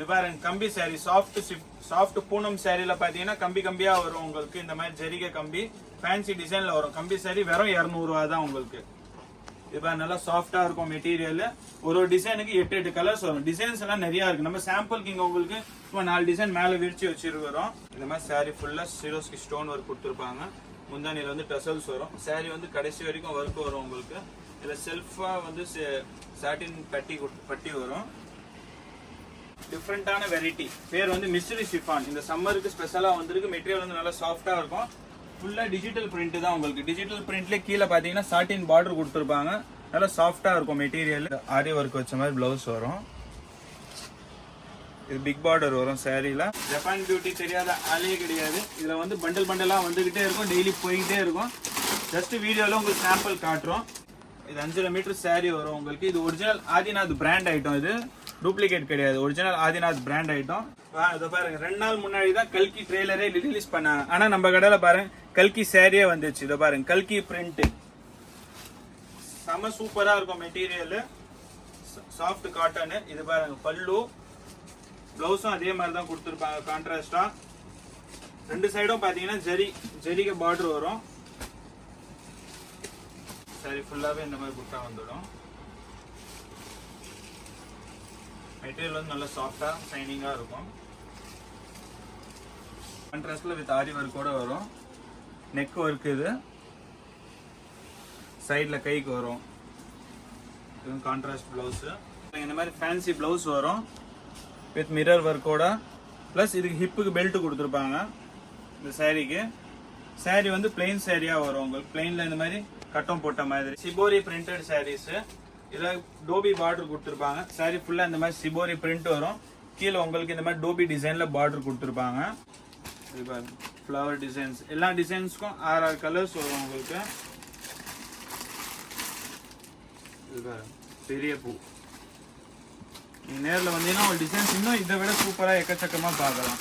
இது பாருங்க கம்பி சாரி, சாஃப்ட் பூனம் சாரியில பாத்தீங்கன்னா கம்பி கம்பியா வரும் உங்களுக்கு. இந்த மாதிரி ஜரிகை கம்பி ஃபேன்சி டிசைன்ல வரும். கம்பி சாரி வெறும் 200 ரூபா தான் உங்களுக்கு. இது நல்லா சாஃப்டா இருக்கும் மெட்டீரியல். ஒரு டிசைனுக்கு 8 கலர்ஸ் வரும். டிசைன்ஸ் எல்லாம் நிறைய இருக்கு. நம்ம சாம்பிளுக்கு இங்க உங்களுக்கு சும்மா 4 டிசைன் மேல விரிச்சு வச்சிருக்கிறோம். இந்த மாதிரி சாரி ஃபுல்லா சிரோஸ்கி ஸ்டோன் ஒர்க் கொடுத்துருப்பாங்க. முந்தானியில வந்து டசல்ஸ் வரும். சாரி வந்து கடைசி வரைக்கும் ஒர்க் வரும் உங்களுக்கு. இதுல செல்ஃபா வந்து சாட்டின் பட்டி வரும். டிஃப்ரெண்டான வெரைட்டி பேர் வந்து மிஸ்ட்ரி ஷிஃபான். இந்த சம்மருக்கு ஸ்பெஷலா வந்திருக்கு. மெட்டீரியல் வந்து நல்லா சாஃப்டா இருக்கும். ஃபுல்லா டிஜிட்டல் பிரிண்ட் தான் உங்களுக்கு. டிஜிட்டல் பிரிண்ட்லேயே கீழே பாத்தீங்கன்னா சாட்டின் பார்டர் கொடுத்துருப்பாங்க. நல்லா சாஃப்டா இருக்கும் மெட்டீரியல். ஆரி ஒர்க் வச்ச மாதிரி பிளவுஸ் வரும். இது பிக் பார்டர் வரும் சாரியில. ஜப்பான் பியூட்டி தெரியாத ஆளே கிடையாது. இதுல வந்து பண்டல் பண்டலா வந்துகிட்டே இருக்கும். டெய்லி போய்கிட்டே இருக்கும். ஜஸ்ட் வீடியோல உங்களுக்கு சாம்பிள் காட்டுறோம். இது 5 மீட்டர் சாரி வரும் உங்களுக்கு. இது ஒரிஜினல் ஆதிநாத் பிராண்ட் ஐட்டம். இது டூப்ளிகேட் கிடையாது. Original Adinath brand item. இதை பாருங்க 2 நாள் முன்னாடி தான் கல்கி ட்ரெய்லரே ரிலீஸ் பண்ணாங்க. ஆனா நம்ம கடையில பாருங்க கல்கி சாரியே வந்துச்சு. இதை பாருங்க கல்கி பிரிண்ட் செம சூப்பரா இருக்கும் மெட்டீரியல். Soft cotton. இது பாருங்க பல்லு, பிளவுஸும் அதே மாதிரி தான் கொடுத்துருப்பாங்க கான்ட்ராஸ்டா. 2 சைடும் பாத்தீங்கன்னா ஜரிகை பார்டர் வரும். சாரி ஃபுல்லாவே இந்த மாதிரி புட்டா வந்துடும். மெட்டீரியல் வந்து நல்லா சாஃப்டா ஷைனிங்கா இருக்கும். கான்ட்ராஸ்ட்ல வித் ஆரி ஒர்க்கோட வரும். Neck work. இது சைட்ல கைக்கு வரும். இது கான்ட்ராஸ்ட் பிளவுஸ். இந்த மாதிரி ஃபேன்சி பிளவுஸ் வரும் வித் மிரர் ஒர்க்கோட. பிளஸ் இதுக்கு ஹிப்புக்கு பெல்ட் கொடுத்துருப்பாங்க. இந்த சாரிக்கு சாரி வந்து பிளெயின் சாரியா வரும் உங்களுக்கு. பிளெயின்ல இந்த மாதிரி கட்டம் போட்ட மாதிரி சிபோரி பிரிண்டட் சாரீஸ். இதுல டோபி பார்டர் கொடுத்துருப்பாங்க. சாரி ஃபுல்லா இந்த மாதிரி சிபோரி பிரிண்ட் வரும். கீழே உங்களுக்கு இந்த மாதிரி டோபி டிசைன்ல பார்டர் கொடுத்துருப்பாங்க. ஃப்ளவர் டிசைன்ஸ் எல்லா டிசைன்ஸ்க்கும் 6 கலர்ஸ் வரும் உங்களுக்கு. பெரிய பூ. நீங்க நேரில் வந்தீங்கன்னா ஒரு டிசைன்ஸ் இன்னும் இதை விட சூப்பரா எக்கச்சக்கமா பார்க்கலாம்.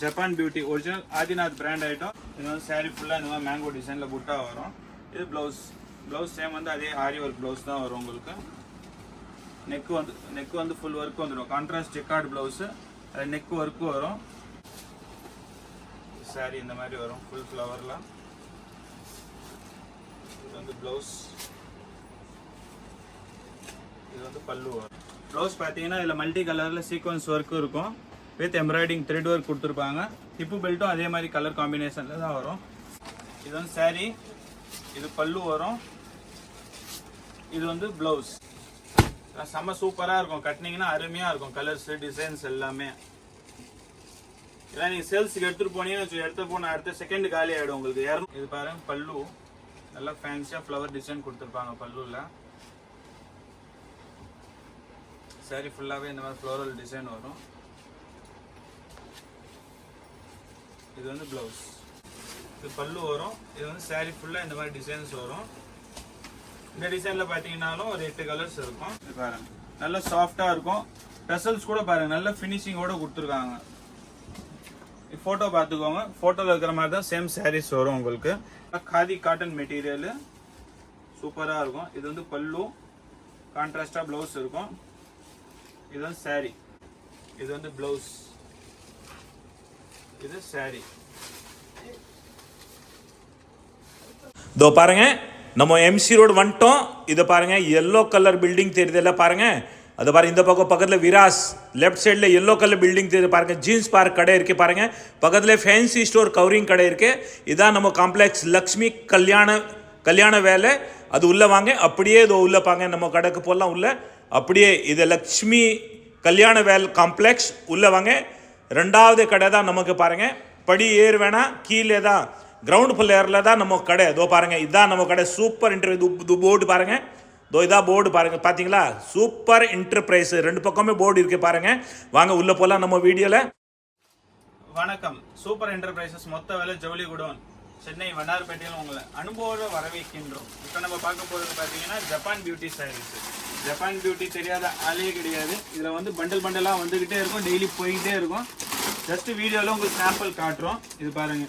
Japan beauty original Adinath brand item. இது வந்து சாரி ஃபுல்லா இந்த மாதிரி மேங்கோ டிசைன்ல புட்டா வரும். இது பிளவுஸ் சேம் வந்து அதே ஆரி ஒர்க் பிளவுஸ் தான் வரும் உங்களுக்கு. நெக் வந்து ஃபுல் ஒர்க் வந்துடும். Contrast checked blouse. அது நெக் ஒர்க் வரும். சாரி இந்த மாதிரி வரும் ஃபுல் ஃப்ளவர்ல. இது வந்து பிளவுஸ். இது வந்து பல்லு வரும். பிளவுஸ் பார்த்தீங்கன்னா இதில் மல்டி கலர்ல சீக்வன்ஸ் ஒர்க் இருக்கும். வித் எம்ப்ராய்டிங் த்ரெட் ஒர்க் கொடுத்துருப்பாங்க. ஹிப்பு பெல்ட்டும் அதே மாதிரி கலர் காம்பினேஷன்ல தான் வரும். இது வந்து சாரி. இது பல்லு வரும். இது வந்து பிளவுஸ். செம்ம சூப்பரா இருக்கும். கட்டினீங்கன்னா அருமையா இருக்கும். கலர்ஸ் டிசைன்ஸ் எல்லாமே. இதெல்லாம் நீங்க சேல்ஸுக்கு எடுத்துட்டு போனீங்கன்னு எடுத்து போன அடுத்த செகண்ட் காலி ஆயிடும் உங்களுக்கு. இது பாருங்க பல்லு. நல்லா ஃபேன்சியா ஃப்ளவர் டிசைன் கொடுத்துருப்பாங்க பல்லுல. சாரி ஃபுல்லாவே இந்த மாதிரி ஃப்ளோரல் டிசைன் வரும். இது வந்து பிளவுஸ். இது பல்லு வரும். இது வந்து சாரி ஃபுல்லா இந்த மாதிரி டிசைன்ஸ் வரும். இந்த டிசைன்ல பாத்தீங்கன்னாலும் ஒரு 8 கலர்ஸ் இருக்கும். இது பாருங்க நல்லா சாஃப்டா இருக்கும். டசல்ஸ் கூட பாருங்க நல்ல ஃபினிஷிங்கோட கொடுத்துருக்காங்க. போட்டோ பார்த்துக்கோங்க. போட்டோல இருக்கிற மாதிரி தான் சேம் சாரீஸ் வரும் உங்களுக்கு. காதி காட்டன் மெட்டீரியல் சூப்பரா இருக்கும். இது வந்து பல்லு. கான்ட்ராஸ்டா பிளவுஸ் இருக்கும். இது வந்து சாரி. இது வந்து பிளவுஸ். இது சாரி. இதோ பாருங்க நம்ம எம்சி ரோடு வந்துட்டோம். இதை பாருங்க எல்லோ கலர் பில்டிங் தெரியுதுல்ல பாருங்க. அது பாருங்க இந்த பக்கம் பக்கத்தில் விராஸ் லெஃப்ட் சைடில் எல்லோ கலர் பில்டிங் தெரியுது பாருங்க. ஜீன்ஸ் பார்க் கடை இருக்கு பாருங்க. பக்கத்தில் ஃபேன்சி ஸ்டோர் கவரிங் கடை இருக்கு. இதான் நம்ம காம்ப்ளெக்ஸ் லக்ஷ்மி கல்யாண வேலை. அது உள்ள வாங்க. அப்படியே இதோ உள்ள பாங்க. நம்ம கடைக்கு போடலாம் உள்ள. அப்படியே இது லக்ஷ்மி கல்யாண வேல் காம்ப்ளெக்ஸ் உள்ள வாங்க. 2வது கடை தான் நமக்கு பாருங்க. படி ஏறு வேணா, கீழே தான் கிரவுண்ட் ஃப்ளோரில் தான் நம்ம கடை. இதோ பாருங்க இதுதான் நம்ம கடை. சூப்பர் இன்டர்வியூ போர்டு பாருங்க. இதோ இதான் போர்டு பாருங்க. பாத்தீங்களா சூப்பர் என்டர்பிரைஸ். 2 பக்கமே போர்டு இருக்கு பாருங்க. வாங்க உள்ள போலாம் நம்ம வீடியோல. வணக்கம். சூப்பர் என்டர்பிரைசஸ் மொத்த வேலை ஜவுளி குடோன் சென்னை வண்ணாரப்பேட்டையில் உங்களை அனுபவம் வரவேற்கின்றோம். இப்போ நம்ம பார்க்க போறது பாத்தீங்கன்னா Japan beauty sarees. Japan beauty தெரியாத ஆளே கிடையாது. இதுல வந்து பண்டல் பண்டலா வந்துகிட்டே இருக்கும். டெய்லி போய்கிட்டே இருக்கும். ஜஸ்ட் வீடியோல உங்களுக்கு சாம்பிள் காட்டுறோம். இது பாருங்க.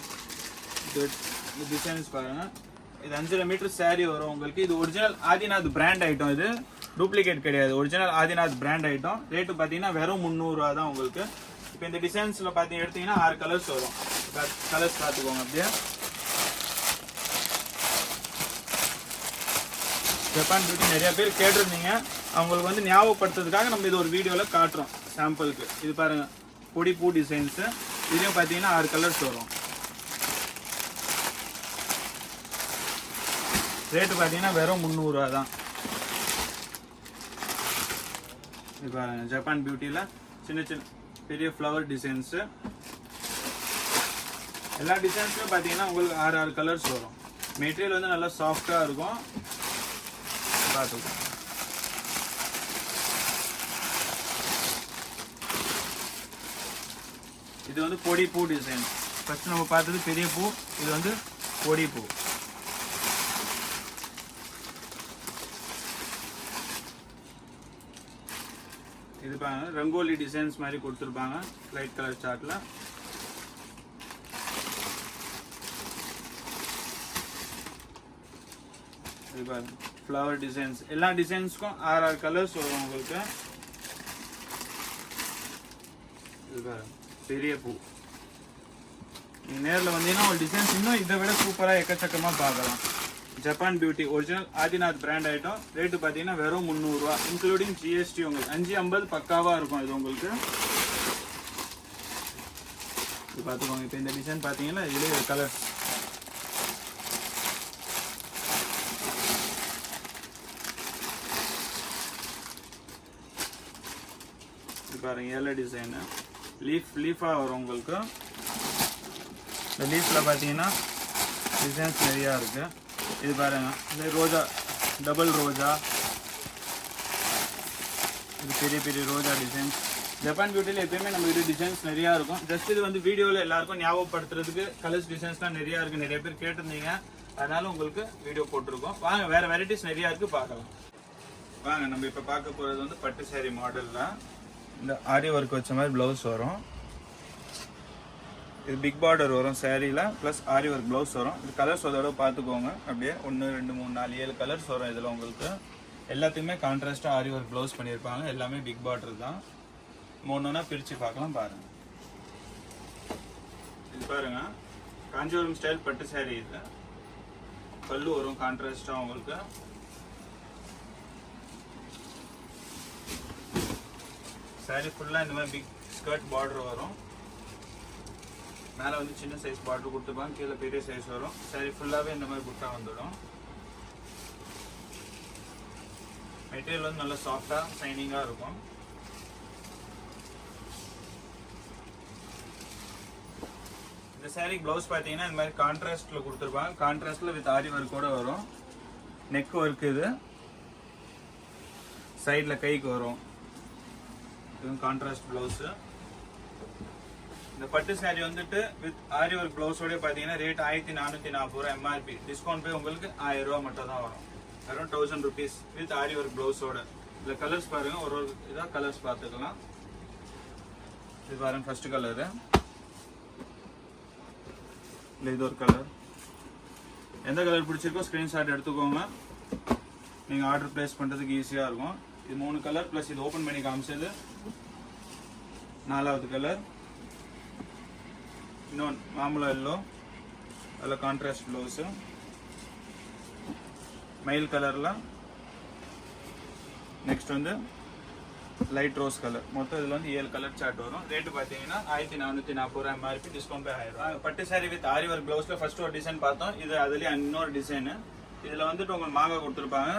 டிசைன்ஸ் பாருங்க. இது 5 மீட்டர் சாரி வரும் உங்களுக்கு. இது ஒரிஜினல் ஆதிநாத் பிராண்ட் ஐட்டம். இது டூப்ளிகேட் கிடையாது, original Adinath brand item. Rate பார்த்தீங்கன்னா வெறும் 300 ரூபா தான் உங்களுக்கு. இப்போ இந்த டிசைன்ஸில் பார்த்தீங்க எடுத்தீங்கன்னா 6 கலர்ஸ் வரும். கலர்ஸ் பார்த்துக்கோங்க. அப்படியே ஜப்பான் பியூட்டி நிறைய பேர் கேட்டிருந்தீங்க, அவங்களுக்கு வந்து ஞாபகப்படுத்துறதுக்காக நம்ம இது ஒரு வீடியோவில் காட்டுறோம் சாம்பிளுக்கு. இது பாருங்க, பொடி பூ டிசைன்ஸு. இதுலேயும் பார்த்தீங்கன்னா 6 கலர்ஸ் வரும். ரேட்டு பார்த்தீங்கன்னா வெறும் 300 ரூபா தான். இது பாருங்க, ஜப்பான் பியூட்டியில் சின்ன சின்ன பெரிய ஃப்ளவர் டிசைன்ஸு. எல்லா டிசைன்ஸ்லையும் பார்த்தீங்கன்னா உங்களுக்கு 6 கலர்ஸ் வரும். மெட்டீரியல் வந்து நல்லா சாஃப்டாக இருக்கும். பார்த்துக்கோ. இது வந்து பொடி பூ டிசைன். ஃபர்ஸ்ட் நம்ம பார்த்தது பெரிய பூ, இது வந்து பொடி பூ. இது பாருங்க, ரங்கோலி டிசைன்ஸ் மாதிரி கொடுத்துருப்பாங்க லைட் கலர் சார்ட்ல. இது பாருங்க, ஃப்ளவர் டிசைன்ஸ். எல்லா டிசைன்ஸ்க்கும் 6 கலர்ஸ் வரும் உங்களுக்கு. இது பாருங்க, பெரிய பூ. நீங்கள் நேரில் வந்தீங்கன்னா ஒரு டிசைன்ஸ் இன்னும் இதை விட சூப்பராக எக்கச்சக்கமாக பார்க்கலாம். Japan beauty original Adinath brand item. Rate பார்த்தீங்கன்னா வெறும் 300 ரூபா, இன்க்ளூடிங் ஜிஎஸ்டி. உங்களுக்கு 550 பக்காவாக இருக்கும் இது உங்களுக்கு. இது பார்த்துக்கோங்க. இப்போ இந்த டிசைன் பார்த்தீங்கன்னா இதுலேயே கலர். இது பாருங்க, ஏழை டிசைனு. லீஃபாக வரும் உங்களுக்கு. இந்த லீஃபில் பார்த்தீங்கன்னா டிசைன்ஸ் நிறையா இருக்குது. இது பாருங்க, இந்த ரோஜா, டபுள் ரோஜா. இது பெரிய பெரிய ரோஜா டிசைன்ஸ். ஜப்பான் பியூட்டியில் எப்பயுமே நம்ம இது டிசைன்ஸ் நிறையா இருக்கும். ஜஸ்ட் இது வந்து வீடியோவில் எல்லாருக்கும் ஞாபகப்படுத்துறதுக்கு கலர்ஸ் டிசைன்ஸ்லாம் நிறையா இருக்குது. நிறைய பேர் கேட்டிருந்தீங்க, அதனால உங்களுக்கு வீடியோ போட்டிருக்கோம். வாங்க, வேறு வெரைட்டிஸ் நிறையா இருக்குது, பார்க்கலாம். வாங்க, நம்ம இப்போ பார்க்க போகிறது வந்து பட்டு சாரி மாடலில் இந்த ஆரி ஒர்க் வச்ச மாதிரி ப்ளவுஸ் வரும். இது பிக் பார்டர் வரும் சாரியில், ப்ளஸ் ஆரி ஒர்க் ப்ளவுஸ் வரும். இது கலர்ஸ் அதோட பார்த்துக்கோங்க. அப்படியே 1 2 3 4 7 கலர்ஸ் வரும் இதில் உங்களுக்கு. எல்லாத்துக்குமே கான்ட்ராஸ்ட்டாக ஆரி ஒர்க் ப்ளவுஸ் பண்ணியிருப்பாங்க. எல்லாமே பிக் பார்டர் தான். ஒன்றா பிரித்து பார்க்கலாம் பாருங்க. இது பாருங்க, காஞ்சிபுரம் ஸ்டைல் பட்டு சாரி. இது பல்லு வரும் கான்ட்ராஸ்ட்டாக உங்களுக்கு. சாரி ஃபுல்லாக இந்த மாதிரி பிக் ஸ்கர்ட் பார்டர் வரும். மேலே வந்து சின்ன சைஸ் பார்டர் கொடுத்துருப்பாங்க, கீழே பெரிய சைஸ் வரும். சாரி ஃபுல்லாகவே இந்த மாதிரி புட்டா வந்துடும். மெட்டீரியல் வந்து நல்லா சாஃப்டாக ஷைனிங்காக இருக்கும். இந்த சாரி ப்ளவுஸ் பார்த்தீங்கன்னா இந்த மாதிரி கான்ட்ராஸ்டில் கொடுத்துருப்பாங்க. கான்ட்ராஸ்டில் வித் ஆரி ஒர்க்கோட வரும். Neck work. இது சைடில் கைக்கு வரும். இது கான்ட்ராஸ்ட் ப்ளவுஸு. இந்த பட்டு சாரி வந்துட்டு வித் ஆரி ஒர்க் ப்ளவுஸோட பார்த்தீங்கன்னா ரேட் 1440 ரூபா எம்ஆர்பி. டிஸ்கவுண்ட் போய் உங்களுக்கு 1000 ரூபா மட்டும் தான் வரும். வெறும் 1000 ருபீஸ் வித் ஆரி ஒர்க் ப்ளவுஸோட. இதில் கலர்ஸ் பாருங்க, ஒரு இதாக கலர்ஸ் பார்த்துக்கலாம். இது பாருங்க, ஃபர்ஸ்ட் கலரு. இல்லை, இது ஒரு கலர். எந்த கலர் பிடிச்சிருக்கோ ஸ்க்ரீன்ஷாட் எடுத்துக்கோங்க. நீங்கள் ஆர்டர் ப்ளேஸ் பண்ணுறதுக்கு ஈஸியாக இருக்கும். இது 3 கலர் ப்ளஸ் இது ஓப்பன் பண்ணி காமிச்சது 4வது கலர். இன்னொன்று மாம்பழ எல்லோ, அதில் கான்ட்ராஸ்ட் ப்ளவுஸு. மயில் கலரில். நெக்ஸ்ட் வந்து லைட் ரோஸ் கலர். மொத்தம் இதில் வந்து 7 கலர் சார்ட் வரும். ரேட்டு பார்த்தீங்கன்னா 1440 ரூபா எம்ஆர்பி. டிஸ்கவுண்ட் போய் 1000 ரூபா. பட்டு சாரி வித் ஆரி ஒர்க் ப்ளவுஸில் ஃபர்ஸ்ட் ஒரு டிசைன் பார்த்தோம். இது அதுலேயே இன்னொரு டிசைனு. இதில் வந்துட்டு உங்களுக்கு மாங்காய் கொடுத்துருப்பாங்க.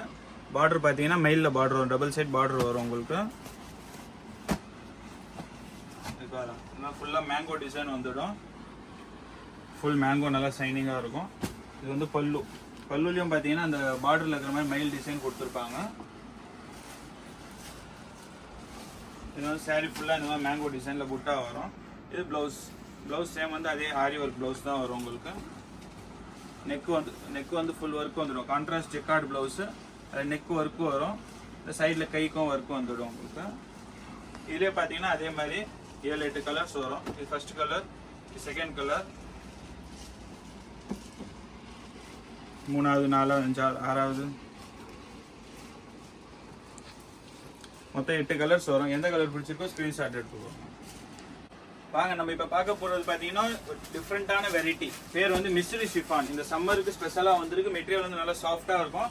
பார்டர் பார்த்தீங்கன்னா மயிலில் பார்டர் வரும், டபுள் சைட் பார்டர் வரும் உங்களுக்கு. இது பாருங்க, ஃபுல்லாக மேங்கோ டிசைன் வந்துடும். ஃபுல் மேங்கோ நல்லா ஷைனிங்காக இருக்கும். இது வந்து பல்லு. பல்லுலையும் பார்த்தீங்கன்னா அந்த பார்டரில் இருக்கிற மாதிரி மயில் டிசைன் கொடுத்துருப்பாங்க. இது வந்து சாரீ ஃபுல்லாக இந்த மாதிரி மேங்கோ டிசைனில் புட்டா வரும். இது ப்ளவுஸ். ப்ளவுஸ் சேம் வந்து அதே ஆரி ஒர்க் ப்ளவுஸ் தான் வரும் உங்களுக்கு. நெக்கு வந்து ஃபுல் ஒர்க் வந்துடும். Contrast jacquard blouse. அது நெக் ஒர்க்கு வரும். இந்த சைடில் கைக்கும் ஒர்க்கு வந்துடும் உங்களுக்கு. இதே பார்த்தீங்கன்னா அதே மாதிரி 7-8 கலர்ஸ் வரும். இது ஃபர்ஸ்ட் கலர், இது செகண்ட் கலர், 3வது 4வது 5வது 6வது மொத்தம் 8 கலர்ஸ் வரும். எந்த கலர் பிடிச்சிருக்கோ ஸ்க்ரீன்ஷாட் எடுத்துக்கோ. வாங்க நம்ம இப்போ பார்க்க போகிறது பார்த்தீங்கன்னா டிஃப்ரெண்ட்டான வெரைட்டி. பேர் வந்து மிஸ்ட்ரி ஷிஃபான். இந்த சம்மருக்கு ஸ்பெஷலாக வந்திருக்கு. மெட்டீரியல் வந்து நல்லா சாஃப்டாக இருக்கும்.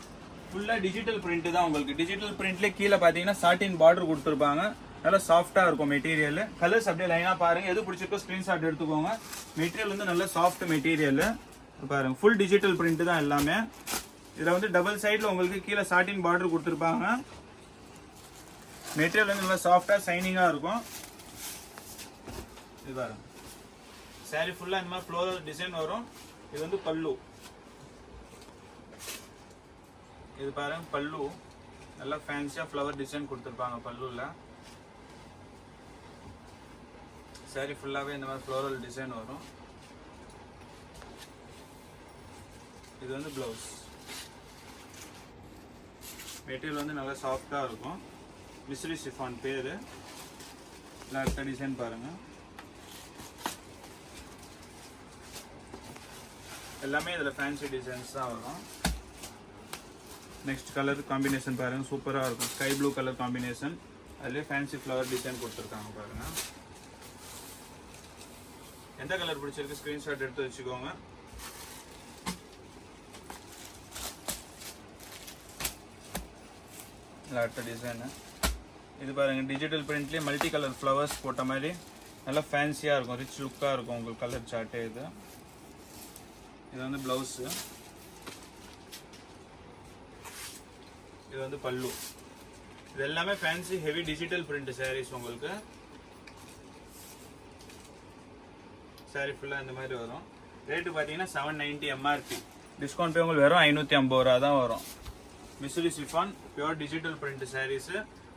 ஃபுல்லாக டிஜிட்டல் பிரிண்ட் தான் உங்களுக்கு. டிஜிட்டல் பிரிண்ட்லேயே கீழே பார்த்தீங்கன்னா சாட்டின் பார்டர் கொடுத்துருப்பாங்க. நல்லா சாஃப்டாக இருக்கும் மெட்டீரியல். கலர்ஸ் அப்படியே லைனாக பாருங்கள். எது பிடிச்சிருக்கோ ஸ்க்ரீன்ஷாட் எடுத்துக்கோங்க. மெட்டீரியல் வந்து நல்ல சாஃப்ட் மெட்டீரியல் பாருங்க. ஃபுல் டிஜிட்டல் பிரிண்ட் தான் எல்லாமே. இதில் வந்து டபுள் சைடில் உங்களுக்கு கீழே சாட்டின் பார்டர் கொடுத்துருப்பாங்க. மெட்டீரியல் வந்து நல்லா சாஃப்டாக ஷைனிங்காக இருக்கும். இது பாருங்க. சாரி ஃபுல்லாக இந்த மாதிரி ஃப்ளோரல் டிசைன் வரும். இது வந்து பல்லு. இது பாருங்க பல்லு. நல்லா ஃபேன்சியாக ஃப்ளவர் டிசைன் கொடுத்துருப்பாங்க பல்லுவில். சாரி ஃபுல்லாகவே இந்த மாதிரி ஃப்ளோரல் டிசைன் வரும். இது வந்து ப்ளவுஸ். மெட்டீரியல் வந்து நல்லா சாஃப்டாக இருக்கும். மிஸ்ட்ரி ஷிஃபான் பேர். அடுத்த டிசைன் பாருங்கள். எல்லாமே இதில் ஃபேன்சி டிசைன்ஸ் தான் வரும். நெக்ஸ்ட் கலர் காம்பினேஷன் பாருங்கள். சூப்பராக இருக்கும். Sky blue colour combination. அதுலேயே ஃபேன்சி ஃப்ளவர் டிசைன் கொடுத்துருக்காங்க பாருங்கள். எந்த கலர் பிடிச்சிருக்கு ஸ்க்ரீன்ஷாட் எடுத்து வச்சுக்கோங்க. அடுத்த டிசைனு இது பாருங்கள். டிஜிட்டல் பிரிண்ட்லேயே மல்டி கலர் ஃப்ளவர்ஸ் போட்ட மாதிரி நல்லா ஃபேன்சியாக இருக்கும். ரிச் லுக்காக இருக்கும் உங்களுக்கு கலர் சார்ட்டு. இது வந்து ப்ளவுஸு. இது வந்து பல்லு. இது எல்லாமே fancy heavy digital print sarees உங்களுக்கு. சாரி ஃபுல்லாக இந்த மாதிரி வரும். ரேட்டு பார்த்தீங்கன்னா 790 MRP. டிஸ்கவுண்ட் போய் உங்களுக்கு வெறும் 550 ரூபா தான் வரும். Mystery chiffon pure digital print sarees.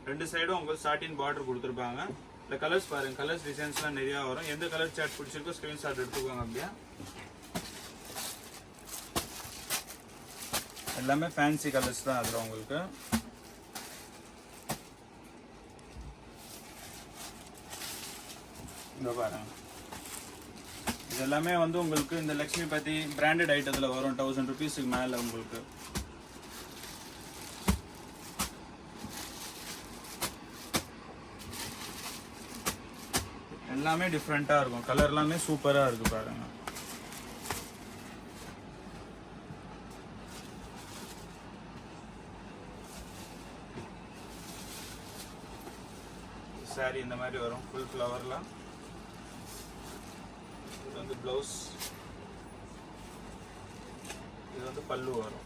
ரெண்டு சைடும் உங்களுக்கு சாட்டின் பார்டர் கொடுத்துருப்பாங்க. இந்த கலர்ஸ் பாருங்க. கலர்ஸ் டிசைன்ஸ்லாம் நிறையா வரும். எந்த கலர் சார்ட் பிடிச்சிருக்கோ ஸ்க்ரீன்ஷாட் எடுத்துக்கோங்க. அப்படியே எல்லாமே ஃபேன்சி கலர்ஸ் தான் அதில் உங்களுக்கு. இந்த பாருங்க. இது எல்லாமே வந்து உங்களுக்கு இந்த லக்ஷ்மி பத்தி பிராண்டட் ஐட்டத்தில் வரும். 1000 rupees மேலே உங்களுக்கு. எல்லாமே டிஃப்ரெண்ட்டாக இருக்கும். கலர் எல்லாமே சூப்பராக இருக்கு பாருங்க. சாரி இந்த மாதிரி வரும். ஃபுல் ஃப்ளவர்ல. இது வந்து ப்ளவுஸ். இது வந்து பல்லு வரும்.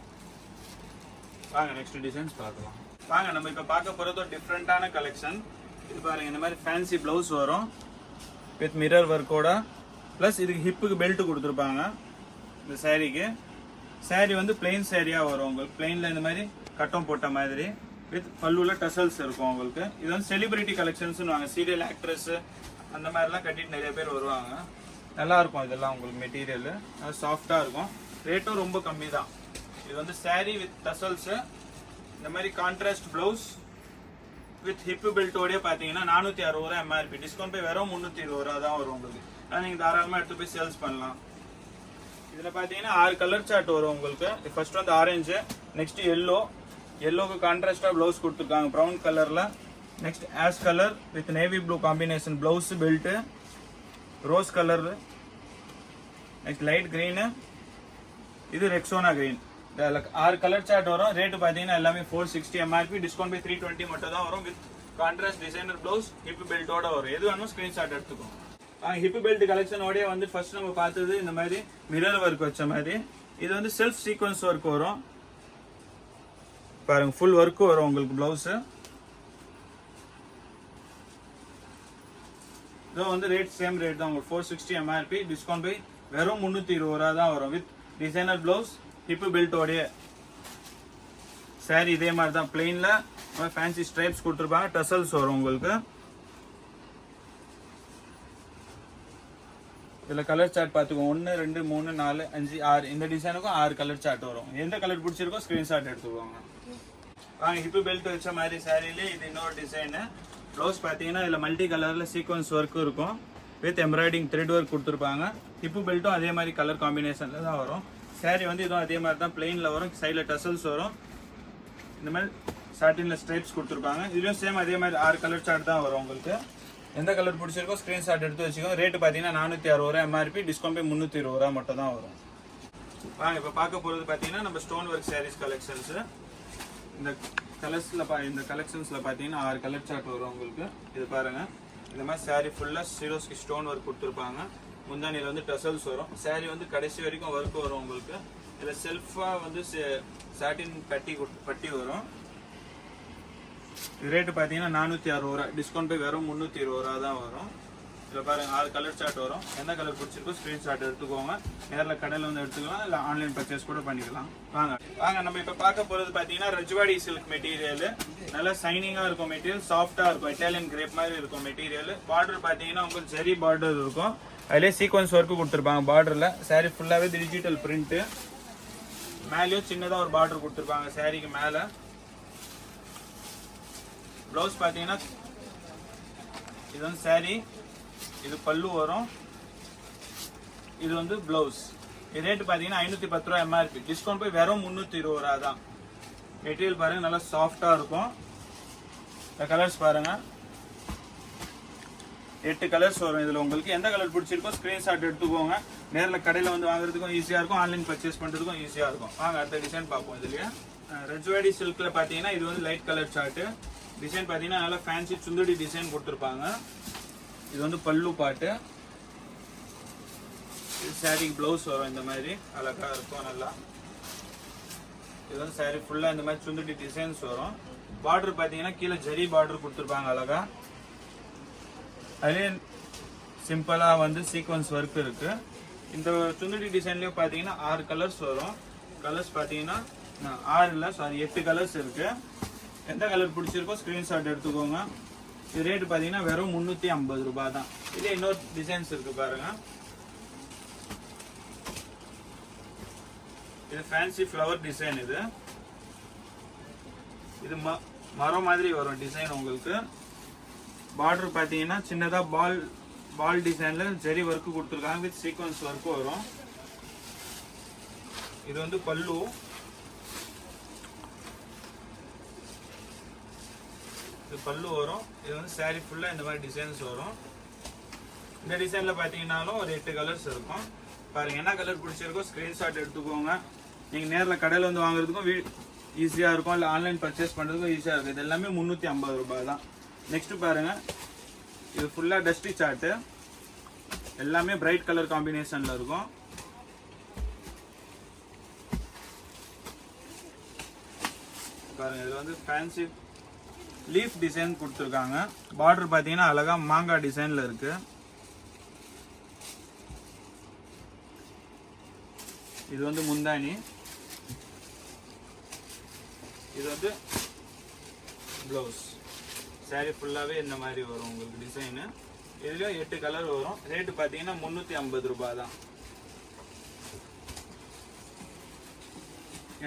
வாங்க நெக்ஸ்ட் டிசைன்ஸ் பார்க்கலாம். வாங்க நம்ம இப்போ பார்க்க போகிறது ஒரு டிஃப்ரெண்ட்டான கலெக்ஷன். இது பாருங்க. இந்த மாதிரி ஃபேன்சி ப்ளவுஸ் வரும் வித் மிரர் ஒர்க்கோட. ப்ளஸ் இதுக்கு ஹிப்புக்கு பெல்ட் கொடுத்துருப்பாங்க இந்த சாரீக்கு. சாரீ வந்து பிளெயின் சாரியாக வரும் உங்களுக்கு. பிளெயினில் இந்த மாதிரி கட்டம் போட்ட மாதிரி வித் பல்லுவில் டசல்ஸ் இருக்கும் உங்களுக்கு. இது வந்து செலிபிரிட்டி கலெக்ஷன்ஸ்னு வாங்க. சீரியல் ஆக்ட்ரஸ் அந்த மாதிரிலாம் கட்டிட்டு நிறைய பேர் வருவாங்க. நல்லா இருக்கும் இதெல்லாம் உங்களுக்கு. மெட்டீரியல் அது சாஃப்டாக இருக்கும். ரேட்டும் ரொம்ப கம்மி தான். இது வந்து சாரீ வித் டசல்ஸு. இந்த மாதிரி கான்ட்ராஸ்ட் ப்ளவுஸ் வித் ஹிப்பு பெல்ட்டோடய பார்த்தீங்கன்னா 460 ரூபா MRP. டிஸ்கவுண்ட் போய் வெறும் 320 ரூபா தான் வரும் உங்களுக்கு. ஆனால் நீங்கள் தாராளமாக எடுத்து போய் சேல்ஸ் பண்ணலாம். இதில் பார்த்தீங்கன்னா 6 கலர் சார்ட் வரும் உங்களுக்கு. ஃபர்ஸ்ட் வந்து ஆரஞ்சு. Next yellow. எல்லோக்கு கான்ட்ராஸ்டாக ப்ளவுஸ் கொடுத்துருக்காங்க ப்ரௌன் கலரில். Next ash colour with navy blue combination blouse belt. Rose colour. Next light green. இது ரெக்ஸோனா க்ரீன். 6 கலர் சார்ட் வரும். ரேட்டு பார்த்தீங்கன்னா எல்லாமே 460 MRP. டிஸ்கவுண்ட் போய் 320 மட்டும் தான் வரும். With contrast designer blouse hip பெல்ட்டோட வரும். எது வேணுமோ ஸ்க்ரீன்ஷாட் எடுத்துக்கோம். ஹிப் பெல்ட் கலெக்ஷனோடய வந்து ஃபர்ஸ்ட் நம்ம பார்த்தது இந்த மாதிரி மிரர் ஒர்க் வச்ச மாதிரி. இது வந்து செல்ஃப் சீக்வன்ஸ் ஒர்க் வரும் பாருங்க. ஃபுல் ஒர்க் வரும் உங்களுக்கு ப்ளவுஸு. இது வந்து ரேட் சேம் ரேட் தான் உங்களுக்கு. 460 MRP. டிஸ்கவுண்ட் போய் வெறும் 320 ரூபா தான் வரும். வித் டிசைனர் ப்ளவுஸ் ஹிப்பு பெல்ட்டோடைய சாரி. இதே மாதிரி தான் பிளெயினில் ஃபேன்சி ஸ்ட்ரைப்ஸ் கொடுத்துருப்பாங்க. டசல்ஸ் வரும் உங்களுக்கு. இதில் கலர் சார்ட் பார்த்துக்கோங்க. 1 2 3 4 5 6. இந்த டிசைனுக்கும் 6 கலர் சார்ட் வரும். எந்த கலர் பிடிச்சிருக்கோ ஸ்க்ரீன்ஷாட் எடுத்துக்கோங்க. ஹிப்பு பெல்ட் வச்ச மாதிரி சாரிலே இது இன்னொரு டிசைனு. ப்ளவுஸ் பார்த்தீங்கன்னா இதில் மல்டி கலரில் சீக்வன்ஸ் ஒர்க்கும் இருக்கும். வித் எம்ப்ராய்டிங் த்ரெட் ஒர்க் கொடுத்துருப்பாங்க. ஹிப்பு பெல்ட்டும் அதே மாதிரி கலர் காம்பினேஷனில் தான் வரும். சாரி வந்து இதுவும் அதே மாதிரி தான் பிளெயினில் வரும். சைடில் டசல்ஸ் வரும். இந்த மாதிரி சாட்டின்ல ஸ்ட்ரைப்ஸ் கொடுத்துருப்பாங்க. இதுலயும் சேம் அதே மாதிரி 6 கலர் சார்ட் தான் வரும் உங்களுக்கு. எந்த கலர் பிடிச்சிருக்கோ ஸ்கிரீன்ஷாட் எடுத்து வச்சுக்கோங்க. ரேட்டு பார்த்தீங்கன்னா 460 ரூபா எம்ஆர்பி, டிஸ்கவுண்ட் போய் 320 ரூபா மட்டும் தான் வரும். வாங்க இப்போ பார்க்க போகிறது பார்த்தீங்கன்னா நம்ம ஸ்டோன் ஒர்க் சாரீஸ் கலெக்ஷன்ஸ். இந்த இந்த கலெக்ஷன்ஸில் பார்த்தீங்கன்னா 6 கலர் சார்ட் வரும் உங்களுக்கு. இது பாருங்க, இந்த மாதிரி சாரீ ஃபுல்லாக சீரோஸ்க்கு ஸ்டோன் ஒர்க் கொடுத்துருப்பாங்க. முந்தானியில் வந்து டசல்ஸ் வரும். சாரீ வந்து கடைசி வரைக்கும் ஒர்க் வரும் உங்களுக்கு. இதில் செல்ஃபாக வந்து சாட்டின் பட்டி வரும். இது ரேட்டு பார்த்தீங்கன்னா 460 ரூபா, டிஸ்கவுண்ட் போய் வெறும் 320 ரூபா தான் வரும். இதில் பாருங்க 6 கலர் சார்ட் வரும். எந்த கலர் பிடிச்சிருக்கோ ஸ்க்ரீன்ஷாட் எடுத்துக்கோங்க. நேரில் கடையில் வந்து எடுத்துக்கலாம், இல்லை ஆன்லைன் பர்ச்சேஸ் கூட பண்ணிக்கலாம். வாங்க நம்ம இப்போ பார்க்க போகிறது பார்த்தீங்கன்னா ரஜ்வாடி சில்க் மெட்டீரியல். நல்லா சைனிங்காக இருக்கும் மெட்டீரியல், சாஃப்டாக இருக்கும், இட்டாலியன் கிரேப் மாதிரி இருக்கும் மெட்டீரியல். பார்டர் பார்த்தீங்கன்னா உங்களுக்கு ஜெரி பார்டர் இருக்கும். அதிலே சீக்வன்ஸ் ஒர்க்கு கொடுத்துருப்பாங்க பார்டரில். சாரீ ஃபுல்லாகவே டிஜிட்டல் பிரிண்ட்டு. மேலேயும் சின்னதாக ஒரு பார்டர் கொடுத்துருப்பாங்க சாரீக்கு மேலே. ப்ளவுஸ் பார்த்தீங்கன்னா இது வந்து சாரீ, இது பல்லு வரும், இது வந்து ப்ளவுஸ். இது ரேட்டு பார்த்தீங்கன்னா 510 ரூபா எம்ஆர்பி, டிஸ்கவுண்ட் போய் வெறும் 320 ரூபா தான். மெட்டீரியல் பாருங்க நல்லா சாஃப்டாக இருக்கும். இந்த கலர்ஸ் பாருங்க, 8 கலர்ஸ் வரும். இதில் உங்களுக்கு எந்த கலர் பிடிச்சிருக்கோ ஸ்க்ரீன்ஷாட் எடுத்துக்கோங்க. நேரில் கடையில் வந்து வாங்குறதுக்கும் ஈஸியாக இருக்கும், ஆன்லைன் பர்ச்சேஸ் பண்ணுறதுக்கும் ஈஸியாக இருக்கும். வாங்க அடுத்த டிசைன் பார்ப்போம். இதுலேயே ரஜ்வாடி சில்கில் பார்த்தீங்கன்னா இது வந்து லைட் கலர் சார்ட்டு. டிசைன் பார்த்தீங்கன்னா நல்லா ஃபேன்சி சுந்தடி டிசைன் கொடுத்துருப்பாங்க. இது வந்து பல்லு பாட்டு. இது சாரீக்கு ப்ளவுஸ் வரும். இந்த மாதிரி அழகாக இருக்கும் நல்லா. இது வந்து சாரீ ஃபுல்லாக இந்த மாதிரி சுந்தடி டிசைன்ஸ் வரும். பார்டர் பார்த்தீங்கன்னா கீழே ஜரி பார்டர் கொடுத்துருப்பாங்க அழகா. அதுலேயே சிம்பிளாக வந்து சீக்வன்ஸ் ஒர்க் இருக்கு. இந்த சுந்தடி டிசைன்லேயே பார்த்தீங்கன்னா 6 கலர்ஸ் வரும். கலர்ஸ் பார்த்தீங்கன்னா 8 கலர்ஸ் இருக்கு. எந்த கலர் பிடிச்சிருக்கோ ஸ்க்ரீன்ஷாட் எடுத்துக்கோங்க. இது ரேட்டு பார்த்தீங்கன்னா வெறும் 350 ரூபாய் தான். இதே இன்னொரு டிசைன்ஸ் இருக்கு பாருங்க. இது ஃபேன்சி ஃப்ளவர் டிசைன். இது மரம் மாதிரி வரும் டிசைன் உங்களுக்கு. பார்டர் பார்த்தீங்கன்னா சின்னதாக பால் டிசைனில் ஜெரி ஒர்க்கு கொடுத்துருக்காங்க, வித் சீக்வன்ஸ் ஒர்க்கு வரும். இது வந்து பல்லு. இது பல்லு வரும். இது வந்து சாரீ ஃபுல்லாக இந்த மாதிரி டிசைன்ஸ் வரும். இந்த டிசைனில் பார்த்தீங்கன்னாலும் ஒரு 8 கலர்ஸ் இருக்கும். பாருங்கள், என்ன கலர் பிடிச்சிருக்கோ ஸ்க்ரீன்ஷாட் எடுத்துக்கோங்க. நீங்கள் நேரில் கடையில் வந்து வாங்குறதுக்கும் ஈஸியாக இருக்கும், இல்லை ஆன்லைன் பர்ச்சேஸ் பண்ணுறதுக்கும் ஈஸியாக இருக்கும். இது எல்லாமே 350 ரூபாய் தான். நெக்ஸ்ட்டு பாருங்கள், இது ஃபுல்லாக டஸ்டி சார்ட்டு. எல்லாமே பிரைட் கலர் காம்பினேஷனில் இருக்கும். பாருங்கள், இதில் வந்து ஃபேன்சி லீஃப் டிசைன் கொடுத்துருக்காங்க. பார்டர் பார்த்தீங்கன்னா அழகா மாங்காய் டிசைன்ல இருக்கு. இது வந்து முந்தானி. இது வந்து ப்ளவுஸ். சாரீ ஃபுல்லாகவே இந்த மாதிரி வரும் உங்களுக்கு டிசைனு. இதுலேயும் 8 கலர் வரும். ரேட்டு பார்த்தீங்கன்னா 350 ரூபாய் தான்.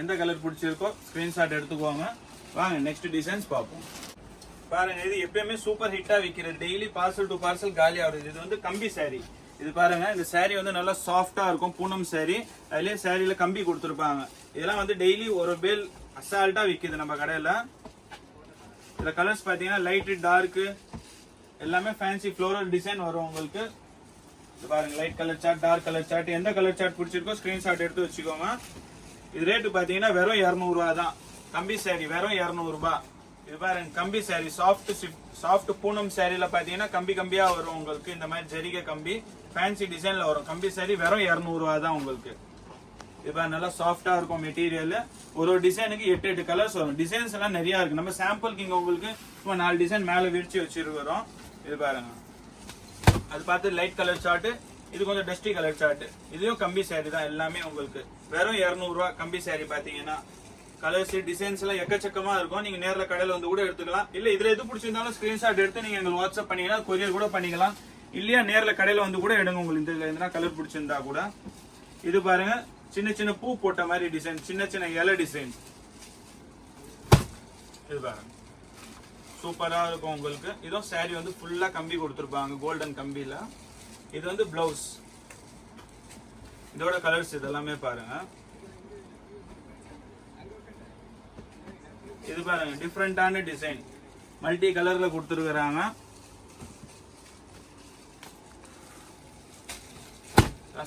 எந்த கலர் பிடிச்சிருக்கோ ஸ்க்ரீன்ஷாட் எடுத்துக்கோங்க. வாங்க நெக்ஸ்ட் டிசைன்ஸ் பார்ப்போம். பாருங்க, இது எப்பயுமே சூப்பர் ஹிட்டா விற்கிறது. டெய்லி பார்சல் டு பார்சல் காலி ஆகுது. இது வந்து கம்பி சாரி. இது பாருங்க, இந்த சாரி வந்து நல்லா சாஃப்டா இருக்கும், பூனம் சாரி. அதுலயே சாரியில கம்பி கொடுத்துருப்பாங்க. இதெல்லாம் வந்து டெய்லி ஒரு பேல் அசால்ட்டா விற்கிது நம்ம கடையில. இதுல கலர்ஸ் பாத்தீங்கன்னா லைட், டார்க், எல்லாமே ஃபேன்சி ஃப்ளோரல் டிசைன் வரும் உங்களுக்கு. இது பாருங்க, light colour chart, dark colour chart. எந்த கலர் சார்ட் பிடிச்சிருக்கோ ஸ்கிரீன்ஷாட் எடுத்து வச்சுக்கோங்க. இது ரேட்டு பாத்தீங்கன்னா வெறும் 200 ரூபா தான். கம்பி சாரி வெறும் 200 ரூபாய். இது பாருங்க, கம்பி சாரி, சாஃப்ட் பூனம் சாரியில பாத்தீங்கன்னா கம்பி கம்பியா வரும் உங்களுக்கு. இந்த மாதிரி ஜரிகை கம்பி ஃபேன்சி டிசைன்ல வரும். கம்பி சாரி வெறும் 200 ரூபாய் தான் உங்களுக்கு. இப்போ நல்லா சாஃப்டா இருக்கும் மெட்டீரியல். ஒரு டிசைனுக்கு 8 கலர்ஸ் வரும். டிசைன்ஸ் எல்லாம் நிறைய இருக்கு. நம்ம சாம்பிளுக்கு இங்க உங்களுக்கு சும்மா 4 டிசைன் மேல விரிச்சு வச்சிருக்கிறோம். இது பாருங்க, அது பார்த்து லைட் கலர் சார்ட். இது கொஞ்சம் டஸ்டி கலர் சார்ட். இதுவும் கம்பி சாரி தான். எல்லாமே உங்களுக்கு வெறும் 200 ரூபாய். கம்பி சாரி பாத்தீங்கன்னா கலர்ஸ் டிசைன்ஸ் எல்லாம் எக்கச்சக்கமா இருக்கும். நீங்க நேர்ல கடையில வந்து கூட எடுத்துக்கலாம். இல்ல இதுல எது பிடிச்சிருந்தாலும் ஸ்கிரீன்ஷாட் எடுத்து நீங்க எங்களுக்கு வாட்ஸ்அப் பண்ணீங்கன்னா கொரியர் கூட பண்ணிக்கலாம். இல்லையா நேர்ல கடையில வந்து கூட எடுங்க. உங்களுக்கு இந்த எதனா கலர் பிடிச்சிருந்தா கூட. இது பாருங்க, சின்ன சின்ன பூ போட்ட மாதிரி டிசைன், சின்ன சின்ன இலை டிசைன். இது பாருங்க, சூப்பரா இருக்கும் உங்களுக்கு. இதுவும் சாரி வந்து ஃபுல்லா கம்பி கொடுத்துருப்பாங்க, கோல்டன் கம்பியில. இது வந்து பிளவுஸ். இதோட கலர்ஸ் இதெல்லாமே பாருங்க. இது பாருங்க டிஃப்ரெண்டான டிசைன் மல்டி கலர்ல கொடுத்துருக்குறாங்க.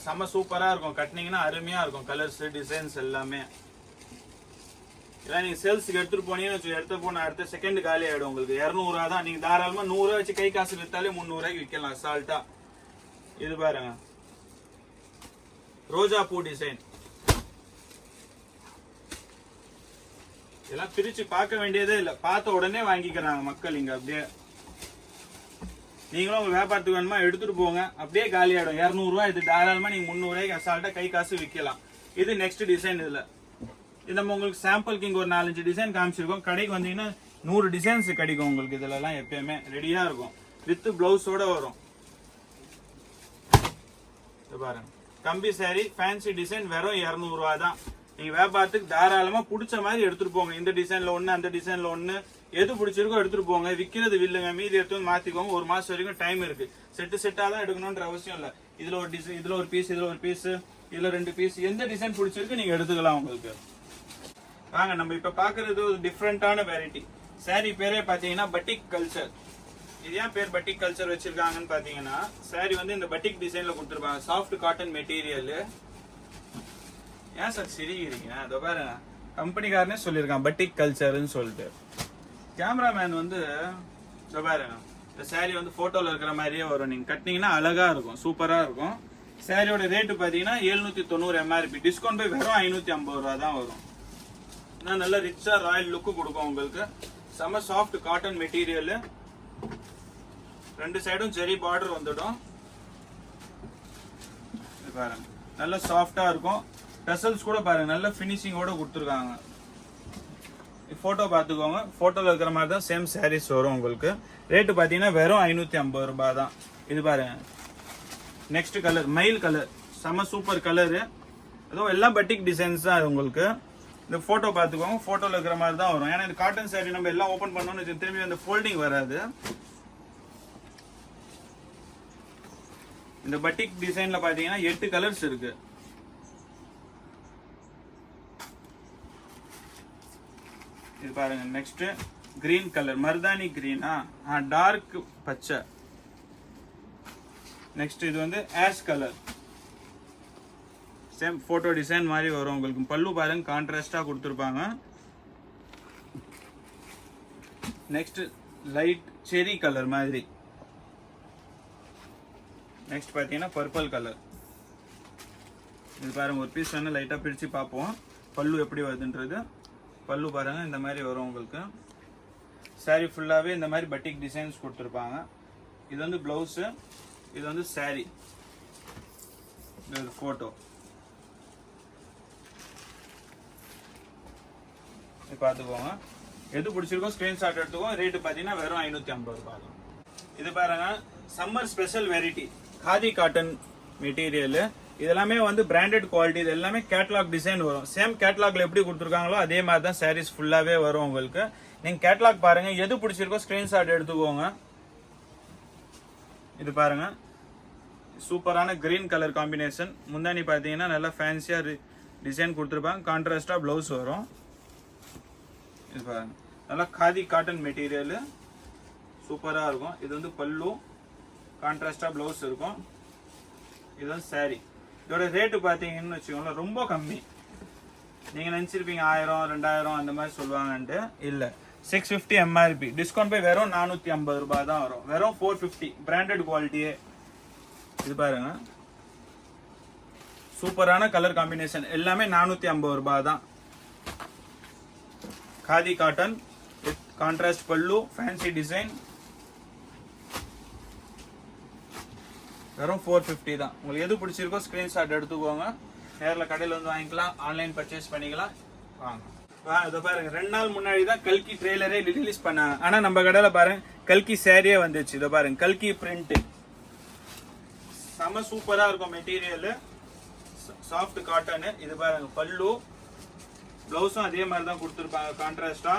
செம்ம சூப்பரா இருக்கும், கட்டினீங்கன்னா அருமையா இருக்கும். கலர்ஸ் டிசைன்ஸ் எல்லாமே இதெல்லாம் நீங்க சேல்ஸுக்கு எடுத்துட்டு போனீங்கன்னு எடுத்து போன அடுத்த செகண்ட் காலி ஆயிடும் உங்களுக்கு. 200 ரூபா தான். நீங்க தாராளமா 100 ரூபா வச்சு கை காசு வித்தாலே 300 ரூபாய்க்கு விற்கலாம் அசால்ட்டா. இது பாருங்க ரோஜா பூ டிசைன். இதெல்லாம் பிரிச்சு பார்க்க வேண்டியதே இல்லை, பார்த்த உடனே வாங்கிக்கிறாங்க மக்கள் இங்க. அப்படியே நீங்களும் உங்க வியாபாரத்துக்கு வேணுமா எடுத்துட்டு போங்க, அப்படியே காலி ஆயிடும். 200 ரூபாய் இது தாராளமா நீங்க 300 ரூபாய்க்கு அசால்ட்டா கை காசு விற்கலாம். இது நெக்ஸ்ட் டிசைன். இதுல இது நம்ம உங்களுக்கு சாம்பிளுக்கு இங்க ஒரு 4-5 டிசைன் காமிச்சிருக்கோம். கடைக்கு வந்தீங்கன்னா 100 டிசைன்ஸ் கிடைக்கும் உங்களுக்கு. இதுல எல்லாம் எப்பயுமே ரெடியா இருக்கும், வித் பிளவுஸோட வரும். பாருங்க கம்பி சாரி ஃபேன்சி டிசைன் வெறும் 200 ரூபா தான். நீங்க வியாபாரத்துக்கு தாராளமா பிடிச்ச மாதிரி எடுத்துட்டு போங்க. இந்த டிசைன்ல ஒண்ணு, அந்த டிசைன்ல ஒண்ணு, எது பிடிச்சிருக்கோ எடுத்துட்டு போங்க. விக்கிறது வில்லுங்க, மீதி எடுத்து மாத்திக்கோங்க. 1 மாசம் வரைக்கும் டைம் இருக்கு. செட்டா தான் எடுக்கணும்ன்ற அவசியம் இல்ல. இதுல ஒரு டிசைன், இதுல ஒரு பீஸ், இதுல ஒரு பீஸ், இதுல 2 பீஸ், எந்த டிசைன் பிடிச்சிருக்கு நீங்க எடுத்துக்கலாம் உங்களுக்கு. வாங்க நம்ம இப்ப பாக்குறது ஒரு டிஃப்ரெண்டான வெரைட்டி. சாரி பேரே பாத்தீங்கன்னா பட்டிக் கல்ச்சர். இது ஏன் பேர் பட்டிக் கல்ச்சர் வச்சிருக்காங்கன்னு பாத்தீங்கன்னா, சாரி வந்து இந்த பட்டிக் டிசைன்ல கொடுத்துருப்பாங்க. Soft cotton material. ஏன் சார் சிரிக்கிறீங்க? அதோ பாருங்க கம்பெனிக்காரனே சொல்லியிருக்கான் பட்டிக் கல்ச்சர்னு சொல்லிட்டு. கேமராமேன் வந்து இதோ பாருங்க இந்த சாரி வந்து போட்டோல இருக்கிற மாதிரியே வரும். நீங்க கட்டினீங்கன்னா அழகா இருக்கும், சூப்பரா இருக்கும். சாரியோட ரேட்டு பாத்தீங்கன்னா 790 MRP. டிஸ்கவுண்ட் போய் வெறும் 550 ரூபா தான் வரும். நல்ல ரிச்சா ராயல் லுக்கு கொடுக்கும் உங்களுக்கு. செம சாஃப்ட் காட்டன் மெட்டீரியல். 2 சைடும் ஜெரி பார்டர் வந்துடும். பாருங்க நல்ல சாஃப்டா இருக்கும். டசல்ஸ் கூட பாருங்க நல்ல பினிஷிங்கோட கொடுத்துருக்காங்க. போட்டோ பார்த்துக்கோங்க, போட்டோல இருக்கிற மாதிரி தான் சேம் சாரீஸ் வரும் உங்களுக்கு. ரேட்டு பாத்தீங்கன்னா வெறும் 550 ரூபாய் தான். இது பாருங்க நெக்ஸ்ட் கலர் மயில் கலர், செம சூப்பர் கலரு. அதுவும் எல்லாம் பட்டிக் டிசைன்ஸ் தான் உங்களுக்கு. இந்த போட்டோ பார்த்துக்கோங்க, போட்டோல இருக்கிற மாதிரி தான் வரும். ஏன்னா இந்த காட்டன் சாரி நம்ம எல்லாம் ஓபன் பண்ணோம்னு திரும்பி அந்த ஃபோல்டிங் வராது. இந்த பட்டிக் டிசைன்ல பாத்தீங்கன்னா 8 கலர்ஸ் இருக்கு. இது பாருங்க நெக்ஸ்ட் கிரீன் கலர், மருதாணி கிரீனா, டார்க் பச்சை. நெக்ஸ்ட் இது வந்து ash colour, same photo design மாதிரி வரும் உங்களுக்கு. பல்லு பாருங்க கான்ட்ராஸ்டா கொடுத்துருப்பாங்க. நெக்ஸ்ட் லைட் செரி கலர் மாதிரி. நெக்ஸ்ட் பாத்தீங்கன்னா பர்பிள் கலர். இது பாருங்க ஒரு பீஸ் வேணா லைட்டா பிரிச்சு பார்ப்போம் பல்லு எப்படி வருதுன்றது. பல்லு பாருங்க இந்த மாதிரி வரும் உங்களுக்கு. சாரி ஃபுல்லாவே இந்த மாதிரி பட்டிக் டிசைன்ஸ் கொடுத்துருப்பாங்க. இது வந்து பிளவுஸ், இது வந்து சாரி, இது போட்டோ. பார்த்துக்கோங்க, எது பிடிச்சிருக்கோ ஸ்கிரீன்ஷாட் எடுத்துக்கோங்க. ரேட்டு பார்த்தீங்கன்னா வெறும் 550 ரூபாய். இது பாருங்க summer special variety khadi cotton material. இதெல்லாமே வந்து பிராண்டட் குவாலிட்டி. இது எல்லாமே கேட்லாக் டிசைன் வரும். சேம் கேட்லாக்ல எப்படி கொடுத்துருக்காங்களோ அதே மாதிரி தான் சாரீஸ் ஃபுல்லாவே வரும் உங்களுக்கு. நீங்க கேட்லாக் பாருங்க, எது பிடிச்சிருக்கோ ஸ்கிரீன்ஷாட் எடுத்துக்கோங்க. இது பாருங்க சூப்பரான கிரீன் கலர் காம்பினேஷன். முந்தானி பாத்தீங்கன்னா நல்லா ஃபேன்சியா டிசைன் கொடுத்துருப்பாங்க. கான்ட்ராஸ்டா பிளவுஸ் வரும். இது பாருங்க நல்லா காதி காட்டன் மெட்டீரியல் சூப்பரா இருக்கும். இது வந்து பல்லு, கான்ட்ராஸ்டா பிளவுஸ் இருக்கும். இது வந்து சாரி. இதோட ரேட்டு பாத்தீங்கன்னு வச்சுக்கோங்களேன் ரொம்ப கம்மி. நீங்க நினைச்சிருப்பீங்க 1000 2000 அந்த மாதிரி சொல்லுவாங்கன்ட்டு. இல்ல 650 MRP. டிஸ்கவுண்ட் போய் வெறும் 450 ரூபாய் தான் வரும். வெறும் 450 பிராண்டட் குவாலிட்டியே. இது பாருங்க சூப்பரான கலர் காம்பினேஷன். எல்லாமே 450 ரூபாய் தான். காதி காட்டன் வித் கான்ட்ராஸ்ட் பல்லு, ஃபேன்சி டிசைன். வெறும் 450 தான். உங்களுக்கு எது பிடிச்சிருக்கோ ஸ்கிரீன்ஷாட் எடுத்துக்கோங்க. நேரில் கடையில் வந்து வாங்கிக்கலாம், ஆன்லைன் பர்ச்சேஸ் பண்ணிக்கலாம். வாங்க இதை பாருங்க 2 நாள் முன்னாடி தான் கல்கி ட்ரெய்லரே ரிலீஸ் பண்ணாங்க. ஆனா நம்ம கடையில பாருங்க கல்கி சாரியே வந்துச்சு. இதை பாருங்க கல்கி பிரிண்ட் செம சூப்பரா இருக்கும் மெட்டீரியல். Soft cotton. இது பாருங்க பல்லு, பிளவுஸும் அதே மாதிரி தான் கொடுத்துருப்பாங்க கான்ட்ராஸ்டா.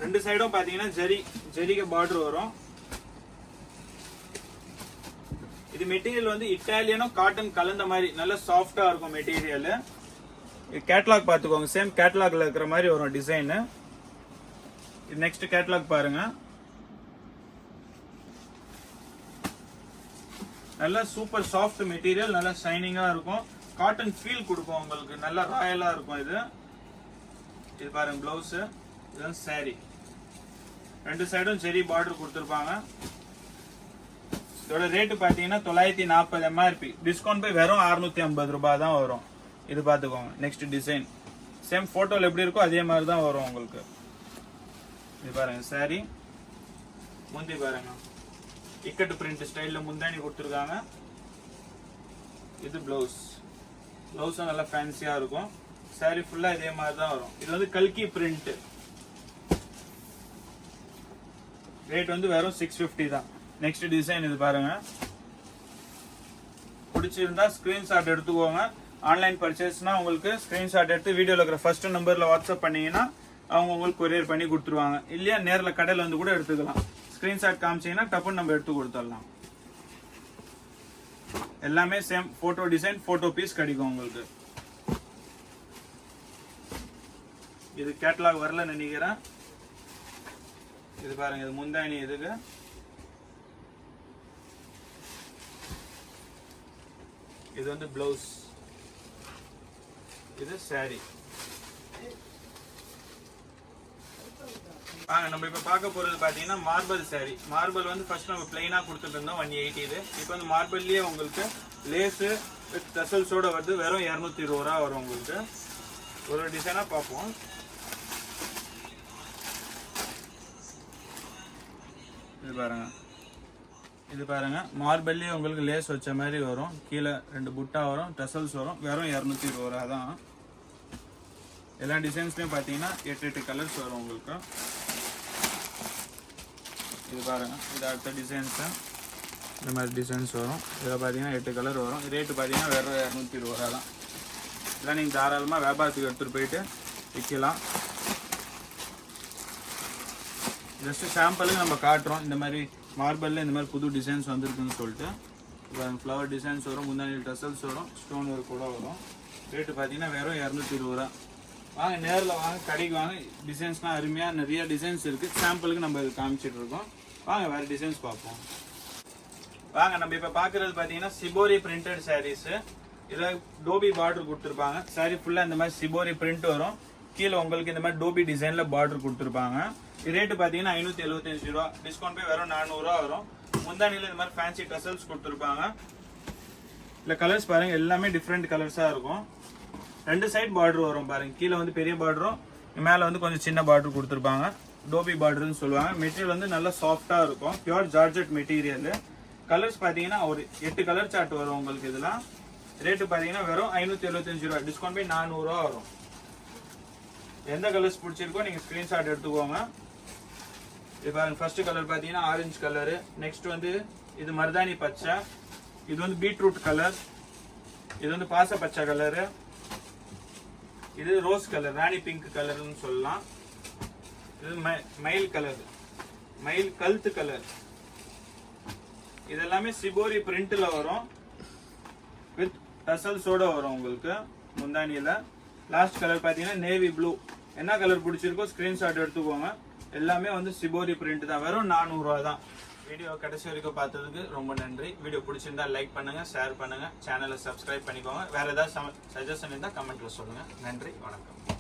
2 சைடும் பாத்தீங்கன்னா ஜெரிக பார்டர் வரும். இது மெட்டீரியல் வந்து இட்டாலியனும் காட்டன் கலந்த மாதிரி நல்ல சாஃப்டா இருக்கும் மெட்டீரியல். கேட்லாக் பாத்துக்கோங்க, சேம் கேட்லாக்ல இருக்கிற மாதிரி வரும் டிசைன். நெக்ஸ்ட் கேட்டலாக் பாருங்க. நல்லா சூப்பர் சாஃப்ட் மெட்டீரியல், நல்லா ஷைனிங்கா இருக்கும். காட்டன் ஃபீல் கொடுக்கும் உங்களுக்கு, நல்லா ராயலா இருக்கும். இது பாருங்க பிளவுஸ், இதுதான் saree. ரெண்டு சைடும் ஜெரி பார்டர் கொடுத்துருப்பாங்க. இதோட ரேட்டு பார்த்தீங்கன்னா 940 MRP. டிஸ்கவுண்ட் போய் வெறும் 650 ரூபாய் தான் வரும். இது பார்த்துக்கோங்க. நெக்ஸ்ட் டிசைன் சேம் போட்டோல எப்படி இருக்கோ அதே மாதிரி தான் வரும் உங்களுக்கு. இது பாருங்க saree. முந்தி பாருங்க இக்கட்டு பிரிண்ட் ஸ்டைல்ல முந்தானி கொடுத்துருக்காங்க. இது பிளவுஸ். பிளவுஸும் நல்லா ஃபேன்சியா இருக்கும். saree ஃபுல்லா இதே மாதிரி தான் வரும். இது வந்து கல்கி பிரிண்ட். ரேட் வந்து வெறும் 650 தான். நெக்ஸ்ட் டிசைன் இது பாருங்க. பிடிச்சிருந்தா ஸ்கிரீன்ஷாட் எடுத்துக்கோங்க. ஆன்லைன் பர்ச்சேஸ்னா உங்களுக்கு ஸ்கிரீன்ஷாட் எடுத்து வீடியோல இருக்கிற ஃபர்ஸ்ட் நம்பர்ல வாட்ஸ்அப் பண்ணீங்கன்னா அவங்க உங்களுக்கு கொரியர் பண்ணி கொடுத்துருவாங்க. இல்லையா நேரில் கடையில் வந்து கூட எடுத்துக்கலாம். ஸ்கிரீன்ஷாட் காமிச்சீங்கன்னா டப்புன்னு நம்ம எடுத்து கொடுத்துடலாம். எல்லாமே same photo design, photo piece கிடைக்கும் உங்களுக்கு. இது கேட்டலாக் வரல நினைக்கிறேன். இது பாருங்க, இது முந்தானி. இதுக்கு இது வந்து பிளவுஸ். இது saree. நம்ம இப்ப பார்க்க போறது பாத்தீங்கன்னா மார்பிள் saree. மார்பிள் வந்து ஃபர்ஸ்ட் நம்ம பிளைனா கொடுத்துட்டு இருந்தோம் 180. இது இப்போ வந்து மார்பிள்லயே உங்களுக்கு லேஸ் வித் டசல்ஸோட வந்து வெறும் 220 ரூபா வரும் உங்களுக்கு. ஒரு டிசைனா பார்ப்போம். இது பாருங்க மார்பிள்லயே உங்களுக்கு லேஸ் வச்ச மாதிரி வரும். கீழே 2 புட்டா வரும், டசல்ஸ் வரும். வெறும் 220 ரூபா தான். எல்லா டிசைன்ஸ்லயும் பாத்தீங்கன்னா 8 கலர்ஸ் வரும் உங்களுக்கு. இது பாருங்க, இது அடுத்த டிசைன்ஸ். இந்த மாதிரி டிசைன்ஸ் வரும். இதில் பார்த்தீங்கன்னா 8 கலர் வரும். ரேட்டு பார்த்தீங்கன்னா வெறும் 220 ரூபா தான். இதெல்லாம் நீங்கள் தாராளமாக வியாபாரத்துக்கு எடுத்துகிட்டு போயிட்டு விற்கலாம். ஜஸ்ட் சாம்பிளுக்கு நம்ம காட்டுறோம். இந்த மாதிரி மார்பிளில் இந்த மாதிரி புது டிசைன்ஸ் வந்துருக்குன்னு சொல்லிட்டு. இப்போ ஃப்ளவர் டிசைன்ஸ் வரும், முன்னாடி டசல்ஸ் வரும், ஸ்டோன் ஒர்க் கூட வரும். ரேட்டு பார்த்தீங்கன்னா வெறும் 220 ரூபா. வாங்க நேரில் வாங்க, கடைக்கு வாங்க. டிசைன்ஸ்லாம் அருமையாக நிறைய டிசைன்ஸ் இருக்குது. சாம்பிளுக்கு நம்ம இது காமிச்சிட்டு இருக்கோம். வாங்க வேறு டிசைன்ஸ் பார்ப்போம். வாங்க நம்ம இப்போ பார்க்குறது பார்த்தீங்கன்னா சிபோரி பிரிண்டட் சாரீஸ். இதில் டோபி பார்டர் கொடுத்துருப்பாங்க. சாரீ ஃபுல்லாக இந்த மாதிரி சிபோரி பிரிண்ட் வரும். கீழே உங்களுக்கு இந்த மாதிரி டோபி டிசைனில் பார்டர் கொடுத்துருப்பாங்க. இது ரேட்டு பார்த்தீங்கன்னா 575 ரூபா. டிஸ்கவுண்ட் போய் வெறும் 400 ரூபா வரும். முந்தானியில் இந்த மாதிரி ஃபேன்சி டசல்ஸ் கொடுத்துருப்பாங்க. இல்லை கலர்ஸ் பாருங்கள், எல்லாமே டிஃப்ரெண்ட் கலர்ஸாக இருக்கும். 2 சைட் பார்டர் வரும் பாருங்க. கீழே வந்து பெரிய பார்டரும் மேலே வந்து கொஞ்சம் சின்ன பார்டர் கொடுத்துருப்பாங்க. டோபி பார்டர்னு சொல்லுவாங்க. மெட்டீரியல் வந்து நல்லா சாஃப்டாக இருக்கும். Pure georgette material. கலர்ஸ் பார்த்தீங்கன்னா ஒரு 8 கலர் சார்ட் வரும் உங்களுக்கு. இதெல்லாம் ரேட்டு பார்த்தீங்கன்னா வெறும் 575 ரூபா. டிஸ்கவுண்ட் போய் 400 ரூபா வரும். எந்த கலர்ஸ் பிடிச்சிருக்கோ நீங்கள் ஸ்க்ரீன்ஷாட் எடுத்துக்கோங்க. இது பாருங்க, ஃபர்ஸ்ட் கலர் பார்த்தீங்கன்னா ஆரஞ்சு கலரு. நெக்ஸ்ட் வந்து இது மருதாணி பச்சை. இது வந்து பீட்ரூட் கலர். இது வந்து பாச பச்சை கலரு. இது ரோஸ் கலர், ராணி பிங்க் கலர்னு சொல்லலாம். இது மயில் கலர், மயில் கழுத்து கலர். இதெல்லாமே சிபோரி பிரிண்ட்ல வரும். வித் டசல்ஸோட வரும் உங்களுக்கு முந்தானியில. லாஸ்ட் கலர் பாத்தீங்கன்னா நேவி ப்ளூ. என்ன கலர் பிடிச்சிருக்கோ ஸ்கிரீன்ஷாட் எடுத்துக்கோங்க. எல்லாமே வந்து சிபோரி பிரிண்ட் தான். வெறும் 400 ரூபா தான். வீடியோ கடைசி வரைக்கும் பார்த்ததுக்கு ரொம்ப நன்றி. வீடியோ பிடிச்சிருந்தா லைக் பண்ணுங்க, ஷேர் பண்ணுங்க, சேனலை சப்ஸ்கிரைப் பண்ணிக்கோங்க. வேற ஏதாவது சஜஷன் இருந்தால் கமெண்ட்ல சொல்லுங்க. நன்றி, வணக்கம்.